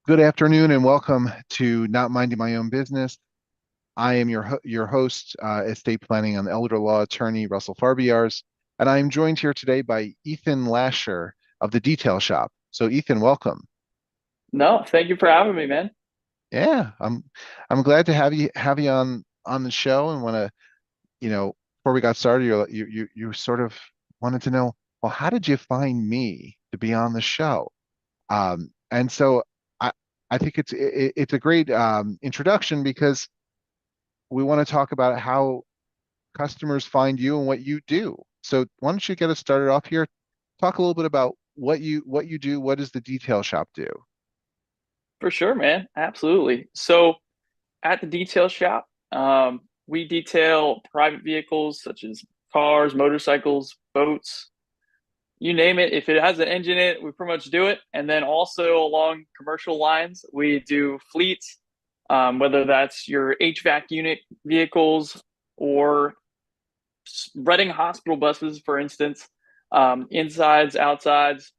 Good afternoon and welcome to Not Minding My Own Business. I am your host, estate planning and elder law attorney Russell Farbiars, and I am joined here today by Ethan Lasher of the Detail Shop. So, Ethan, welcome. No, thank you for having me, man. Yeah, I'm glad to have you on the show, and want to before we got started, you sort of wanted to know, well, how did you find me to be on the show? And so I I think it's a great introduction because we want to talk about how customers find you and what you do. So why don't you get us started off here? Talk a little bit about what you do. What does the detail shop do? For sure, man. Absolutely. So at the detail shop, we detail private vehicles such as cars, motorcycles, boats, you name it. If it has an engine in it, we pretty much do it. And then also along commercial lines, we do fleets, whether that's your HVAC unit vehicles or renting hospital buses, for instance, insides, outsides,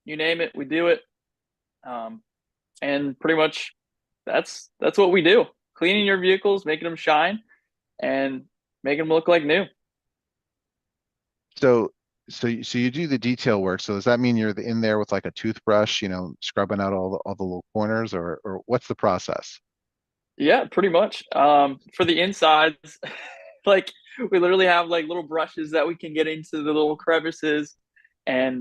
you name it, we do it. Um, and pretty much that's what we do. Cleaning your vehicles, making them shine, and making them look like new. So so you do the detail work. So does that mean you're in there with like a toothbrush, scrubbing out all the little corners, or what's the process? Yeah, pretty much. For the insides, like we literally have like little brushes that we can get into the little crevices and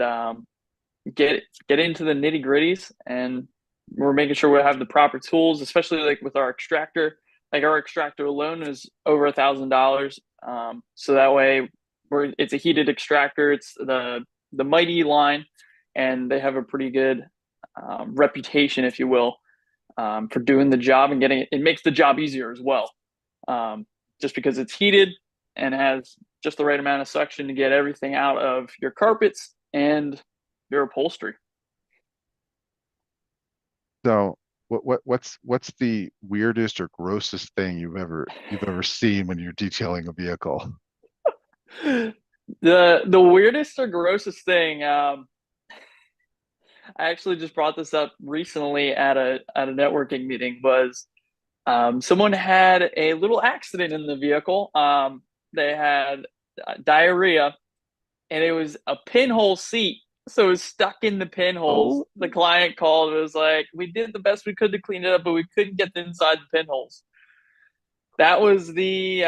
get into the nitty gritties. And we're making sure we have the proper tools, especially like with our extractor. Like our extractor alone is over $1,000. So that way it's a heated extractor. It's the Mighty line, and they have a pretty good reputation, if you will, for doing the job and getting it. It makes the job easier as well, just because it's heated and has just the right amount of suction to get everything out of your carpets and your upholstery. So what's the weirdest or grossest thing you've ever seen when you're detailing a vehicle? The weirdest or grossest thing, I actually just brought this up recently at a networking meeting, was someone had a little accident in the vehicle. They had diarrhea, and it was a pinhole seat. So it was stuck in the pinholes. Oh, The client called and was like, "We did the best we could to clean it up, but we couldn't get inside the pinholes." That was the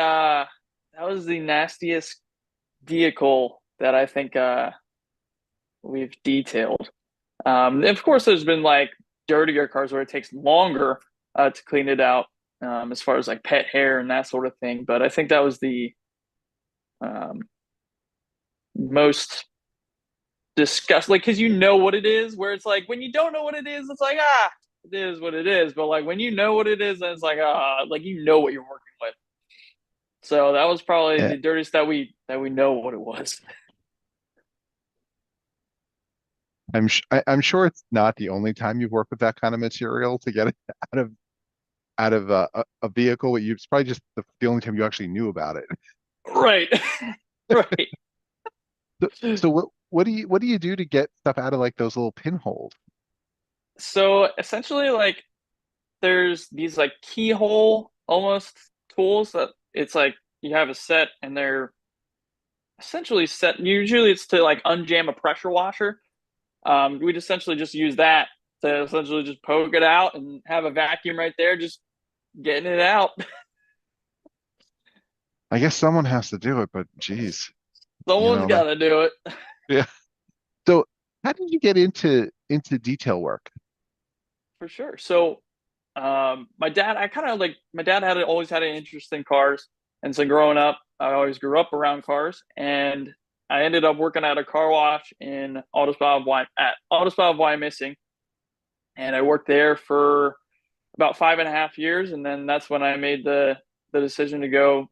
nastiest vehicle that I think we've detailed. Of course, there's been like dirtier cars where it takes longer to clean it out, as far as like pet hair and that sort of thing. But I think that was the um, most disgust, like, because you know what it is. Where it's like when you don't know what it is, it's like, it is what it is. But like when you know what it is, then it's like you know what you're working with. So that was probably yeah. the dirtiest that we know what it was. I'm sure it's not the only time you've worked with that kind of material to get it out of a vehicle. It's probably just the only time you actually knew about it. Right. Right. So what do you do to get stuff out of like those little pinholes? So essentially, like, there's these like keyhole almost tools that it's like you have a set and they're essentially set. Usually it's to like unjam a pressure washer. We'd essentially just use that to essentially just poke it out and have a vacuum right there, just getting it out. I guess someone has to do it, but geez, Someone's got that to do it. yeah. So how did you get into detail work? For sure. So, my dad, I kind of like my dad had always had an interest in cars, and so growing up, I always grew up around cars, and I ended up working at a car wash in Autospot Wyomissing, and I worked there for about 5.5 years, and then that's when I made the decision to go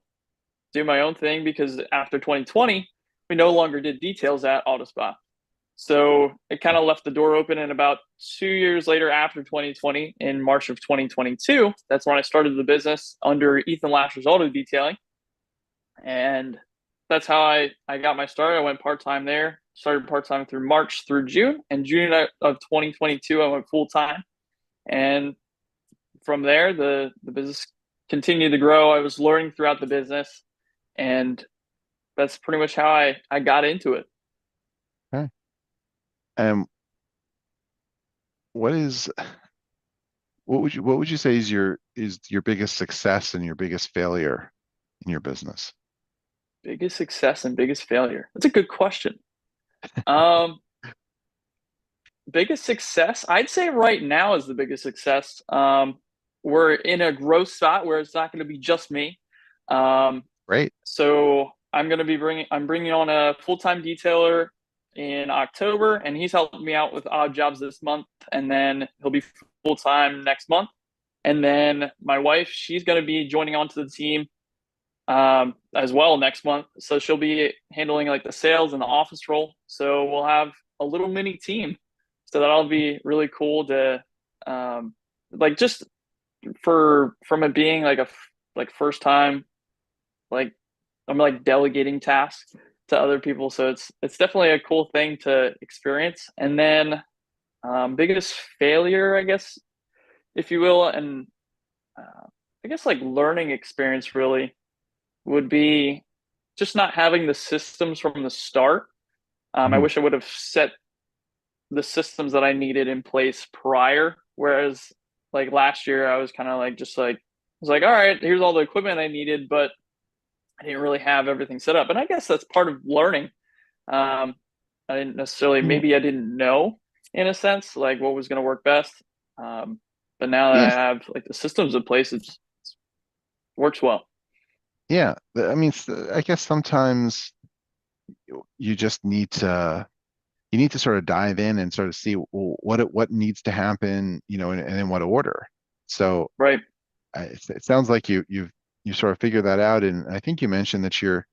do my own thing because after 2020, we no longer did details at Autospot. So it kind of left the door open. And about 2 years later, after 2020, in March of 2022, that's when I started the business under Ethan Lasher's Auto Detailing. And that's how I got my start. I went part time there, started part time through March through June. And June of 2022, I went full time. And from there, the business continued to grow. I was learning throughout the business, and that's pretty much how I got into it. Okay. And what is what would you say is your biggest success and your biggest failure in your business? Biggest success and biggest failure. That's a good question. Um, Biggest success, I'd say right now is the biggest success. We're in a growth spot where it's not going to be just me. Um, Great. so I'm bringing on a full-time detailer in October, and he's helping me out with odd jobs this month, and then he'll be full-time next month. And then my wife, she's going to be joining onto the team as well next month. So she'll be handling like the sales and the office role. So we'll have a little mini team. So that'll be really cool to like just for from it being like like first time like I'm like delegating tasks to other people. So it's definitely a cool thing to experience. And then biggest failure, I guess, if you will, and I guess like learning experience really would be just not having the systems from the start. I Mhm. wish I would have set the systems that I needed in place prior. Whereas like last year, I was kind of like just like I was like, all right, here's all the equipment I needed, but I didn't really have everything set up. And I guess that's part of learning. Um, I didn't necessarily Yeah. maybe I didn't know in a sense like what was going to work best. Um, but now that I Yes. have like the systems in place, it works well. Yeah. I mean, I guess sometimes you just you need to sort of dive in and sort of see what needs to happen, and in what order. So Right. it sounds like you sort of figured that out, and I think you mentioned that you're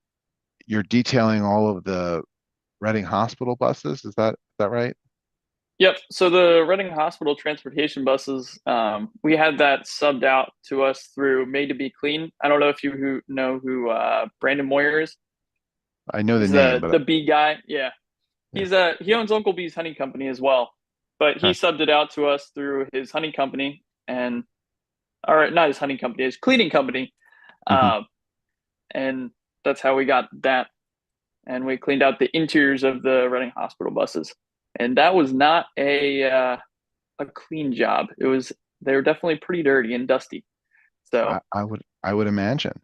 detailing all of the Reading Hospital buses. Is that right? Yep. So the Reading Hospital transportation buses, we had that subbed out to us through Made to Be Clean. I don't know if you know who Brandon Moyer is. I know the He's name, the but bee guy. Yeah. yeah. He owns Uncle Bee's honey company as well. But he Okay. subbed it out to us through his honey company and or not his honey company, his cleaning company. Hmm. Uh, and that's how we got that. And we cleaned out the interiors of the Reading Hospital buses. And that was not a clean job. They were definitely pretty dirty and dusty. So, I would imagine.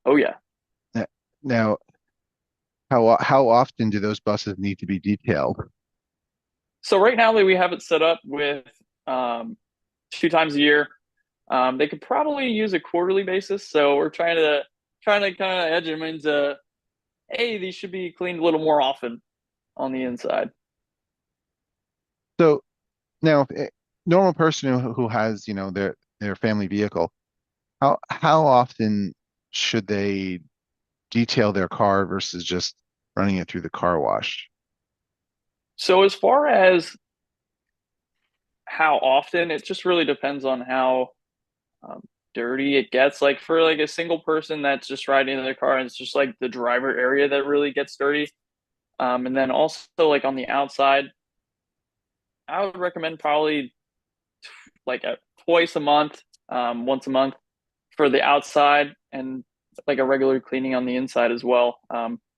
oh yeah. Now, now, how often do those buses need to be detailed? So right now that we have it set up with um, 2 times a year, they could probably use a quarterly basis. So we're trying to kind of edge them into, hey, these should be cleaned a little more often on the inside. So now, normal person who has, their family vehicle, how often should they detail their car versus just running it through the car wash? So as far as how often, it just really depends on how um, dirty it gets. Like for like a single person that's just riding in their car, and it's just like the driver area that really gets dirty. And then also like on the outside, I would recommend probably like twice a month, once a month for the outside, and like a regular cleaning on the inside as well.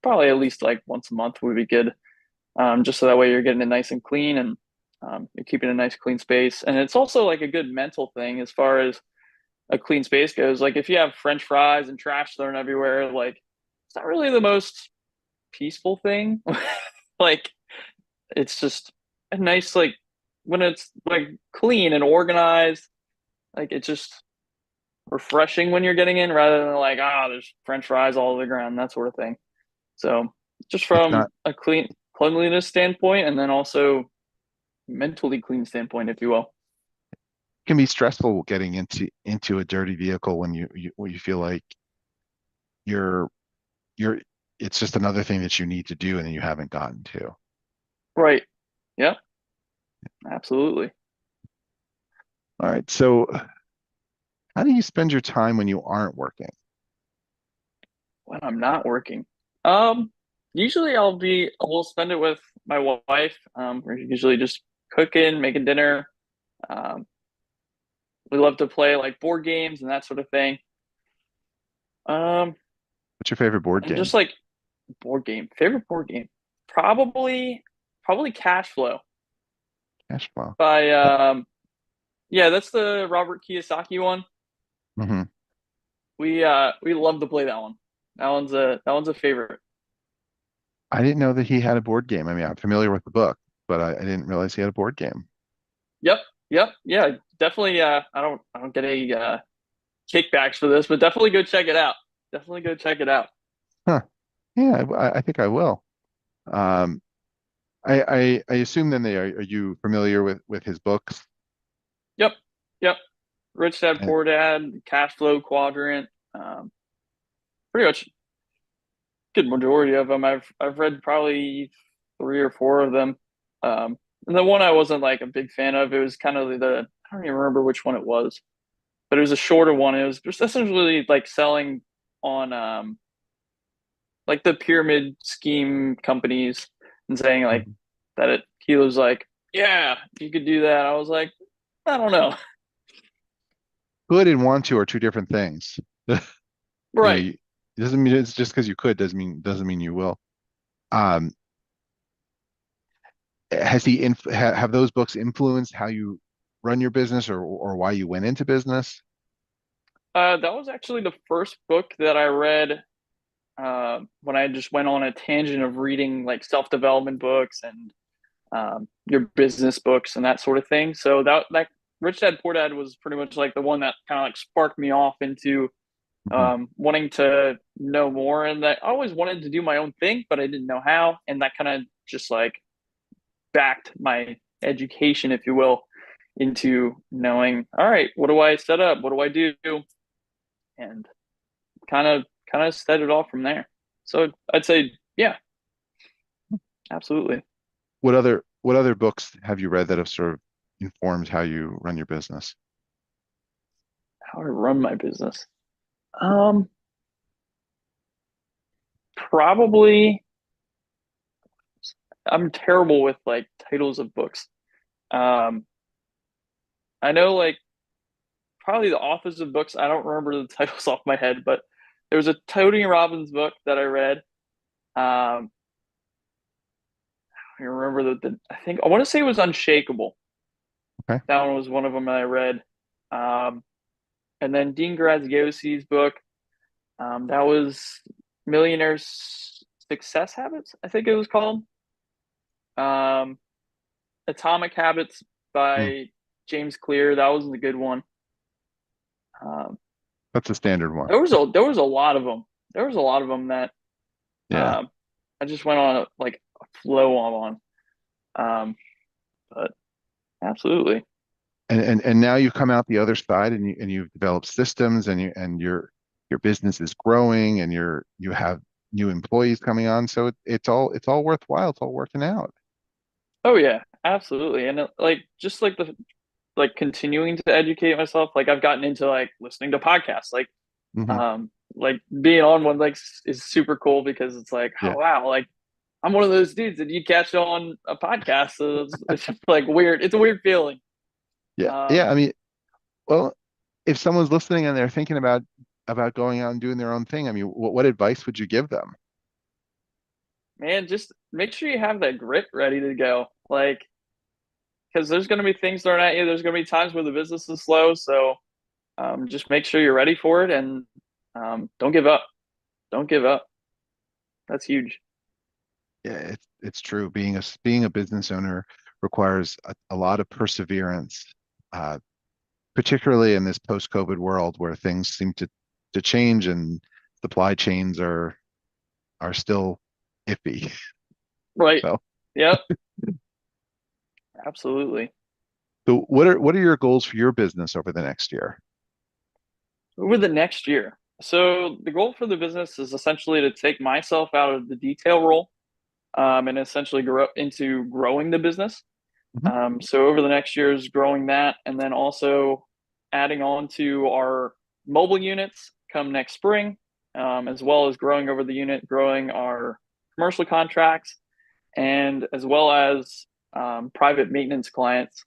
Probably at least like once a month would be good, just so that way you're getting it nice and clean and you're keeping a nice clean space. And it's also like a good mental thing as far as a clean space goes. Like if you have French fries and trash thrown everywhere, like it's not really the most peaceful thing. Like it's just a nice like when it's like clean and organized, like it's just refreshing when you're getting in rather than like there's French fries all over the ground, that sort of thing. So just It's from not a cleanliness standpoint, and then also mentally clean standpoint, if you will. can be stressful getting into a dirty vehicle when you feel like you're you're it's just another thing that you need to do and you haven't gotten to. Right. Yep. Absolutely. All right. So how do you spend your time when you aren't working? When I'm not working, um, usually we'll spend it with my wife. We're usually just cooking, making dinner, um, We love to play like board games and that sort of thing. Um, What's your favorite board and game? just like favorite board game, probably Cash Flow Cash flow. by yeah, that's the Robert Kiyosaki one. Hmm. We love to play that one. That one's a favorite. I didn't know that he had a board game. I mean, I'm familiar with the book, but I didn't realize he had a board game. Yep, yep, yeah, definitely. I don't get any kickbacks for this, but definitely go check it out. Definitely go check it out. Huh. Yeah, I think I will. Um, I assume then are you familiar with his books? Yep, yep. Rich Dad And, Poor Dad, Cash Flow Quadrant. Pretty much good majority of them. I've read probably three or four of them. And the one I wasn't like a big fan of, it was kind of I don't even remember which one it was, but it was a shorter one. It was just essentially like selling on like the pyramid scheme companies and saying like Mhm. that he was like, yeah, you could do that. I was like, I don't know. Could and want to are two different things. You know, Right. it doesn't mean it's just because you could doesn't mean you will. Um, has he have those books influenced how you run your business or why you went into business? That was actually the first book that I read when I just went on a tangent of reading like self-development books and your business books and that sort of thing. So that Rich Dad Poor Dad was pretty much like the one that kind of like sparked me off into Mhm. wanting to know more. And that I always wanted to do my own thing, but I didn't know how. And that kind of just like backed my education, if you will, into knowing, all right, what do I set up? What do I do? And kind of set it off from there. So I'd say, yeah, absolutely. What other books have you read that have sort of informed how you run your business? How to run my business. Um, Probably I'm terrible with like titles of books. Um, I know like probably the authors of books. I don't remember the titles off my head, but there was a Tony Robbins book that I read. I remember that I think I want to say it was Unshakable. Okay. That one was one of them that I read. Um, and then Dean Graziosi's book. That was Millionaire's Success Habits, I think it was called. Um, Atomic Habits Hmm. by James Clear. That was a good one. Um, That's a standard one. there was a lot of them. There was a lot of them that Yeah. um, I just went on like a flow on. Um, but absolutely. And now you've come out the other side and you've developed systems and your business is growing and you have new employees coming on. So it's all worthwhile. It's all working out. Oh yeah, absolutely. And like just like the like continuing to educate myself. Like I've gotten into like listening to podcasts. Hmm. Like being on one like is super cool because it's like, Yeah. oh wow, like I'm one of those dudes that you catch on a podcast. So it's just like weird. It's a weird feeling. Yeah. Yeah. Um, I mean, well, if someone's listening and they're thinking about going out and doing their own thing, I mean, what advice would you give them? Man, just make sure you have that grit ready to go. Like, because there's going to be things thrown at you. There's going to be times where the business is slow. So just make sure you're ready for it and don't give up. Don't give up. That's huge. Yeah, it's true. Being a business owner requires a lot of perseverance, uh, particularly in this post-COVID world where things seem to change and supply chains are still iffy. Right. So, Yep. Absolutely. so what are your goals for your business over the next year? Over the next year. So the goal for the business is essentially to take myself out of the detail role and essentially grow up into growing the business. Mhm. So over the next year is growing that, and then also adding on to our mobile units come next spring, as well as growing over the unit, growing our commercial contracts, and as well as private maintenance clients,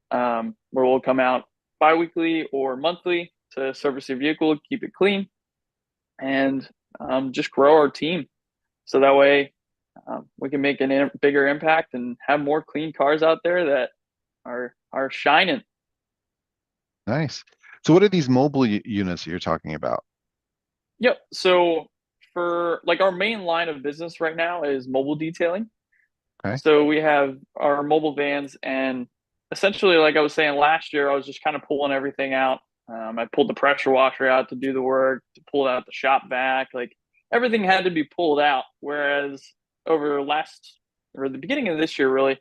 where we'll come out. biweekly or monthly to service your vehicle, keep it clean, and just grow our team. So that way we can make a bigger impact and have more clean cars out there that are shining. Nice. So what are these mobile units that you're talking about? Yep. So for like our main line of business right now is mobile detailing. Okay. So we have our mobile vans, and essentially, like I was saying last year, I was just kind of pulling everything out. I pulled the pressure washer out to do the work, to pull out the shop vac, like everything had to be pulled out. Whereas over last or the beginning of this year, really,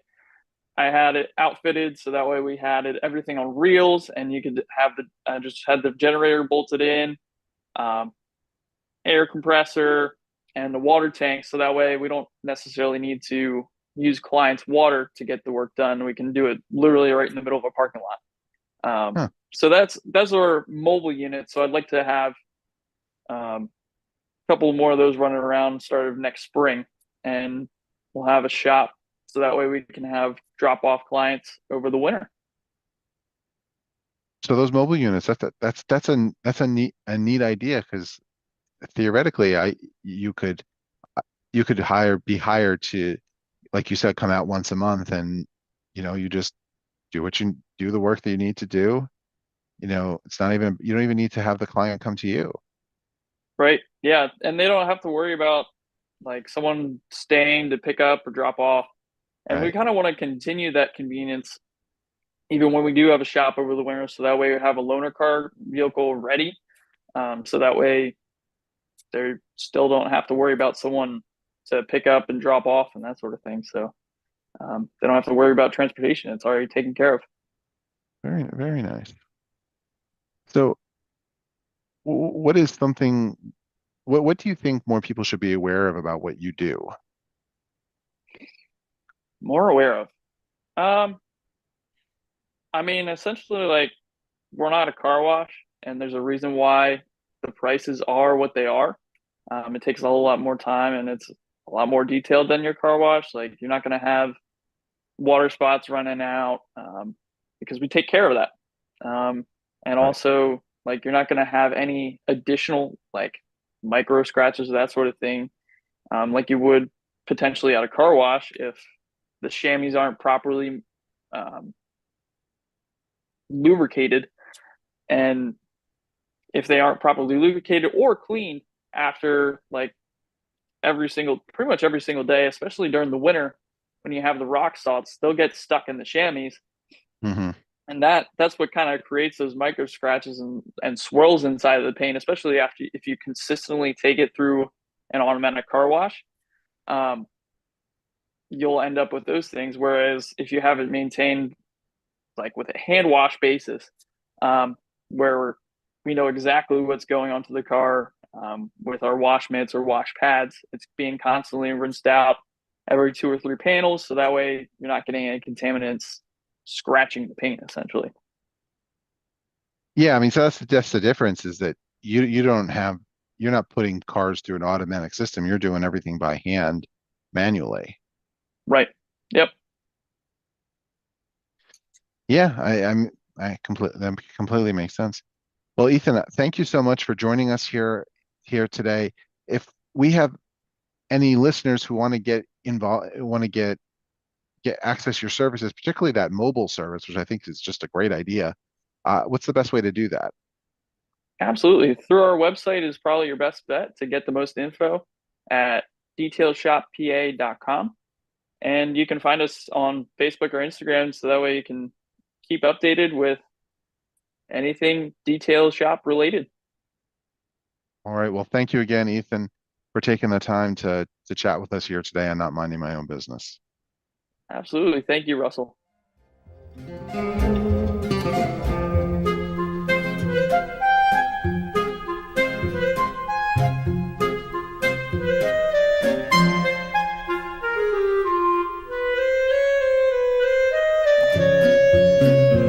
I had it outfitted so that way we had it everything on reels, and you could have the I just had the generator bolted in, um, air compressor, and the water tank, so that way we don't necessarily need to use clients' water to get the work done. We can do it literally right in the middle of a parking lot. Huh. So that's our mobile unit. So I'd like to have a couple more of those running around start of next spring, and we'll have a shop so that way we can have drop off clients over the winter. So those mobile units, that's a neat idea because theoretically, you could you could be hired to, like you said, come out once a month, and you just do the work that you need to do. It's not even you don't even need to have the client come to you, Right? Yeah, and they don't have to worry about like someone staying to pick up or drop off. And we right? kind of want to continue that convenience even when we do have a shop over the winter, so that way we have a loaner car vehicle ready. So that way they still don't have to worry about someone to pick up and drop off and that sort of thing. So they don't have to worry about transportation; it's already taken care of. Very, very nice. So, what is something? What do you think more people should be aware of about what you do? More aware of. Um, I mean, essentially, like we're not a car wash, and there's a reason why the prices are what they are. It takes a whole lot more time, and it's a lot more detailed than your car wash. Like you're not going to have water spots running out because we take care of that. And Right. also, like you're not going to have any additional like micro scratches, that sort of thing, like you would potentially at a car wash if the chamois aren't properly um, lubricated, and if they aren't properly lubricated or cleaned after like pretty much every single day, especially during the winter when you have the rock salts, they'll get stuck in the chamois, Hmm. and that's what kind of creates those micro scratches and swirls inside of the paint, especially after if you consistently take it through an automatic car wash. Um, you'll end up with those things. Whereas if you have it maintained like with a hand wash basis, um, where we know exactly what's going onto the car with our wash mitts or wash pads, it's being constantly rinsed out every 2 or 3 panels, so that way you're not getting any contaminants scratching the paint essentially. Yeah, I mean, so that's the difference is that you don't have you're not putting cars through an automatic system. You're doing everything by hand, manually. Right. Yep. Yeah, I completely that completely makes sense. Well, Ethan, thank you so much for joining us here today. If we have any listeners who want to get involved, want to get access to your services, particularly that mobile service, which I think is just a great idea, what's the best way to do that? Absolutely. Through our website is probably your best bet to get the most info at detailshoppa.com. And you can find us on Facebook or Instagram so that way you can keep updated with anything detail shop related. All right. Well, thank you again, Ethan, for taking the time to chat with us here today on Not Minding My Own Business. Absolutely. Thank you, Russell.